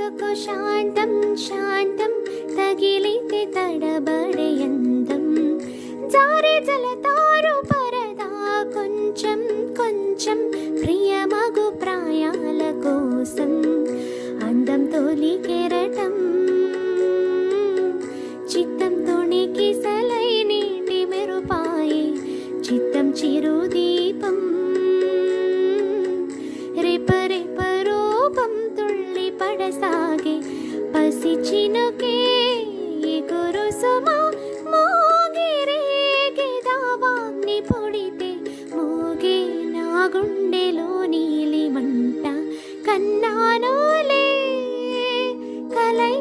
మనసుకు శాంతం శాంతం తగిలితే తడబడే అందం జారే జలతారు పరదా కొంచెం కొంచెం ప్రియమగు ప్రాయాల కోసం అందం తొలి కెరటం చిత్తం తొణికి సలై నీటి మెరుపాయి చిత్తం చిరుదీపం రేప రూపం తుళ్ళి పడసాగే పసి చినుకే గురు సుమా మోగిరేగే దావాగ్ని పొడితే మోగే నా గుండెలో నీలి మంట కన్నానోలే కలై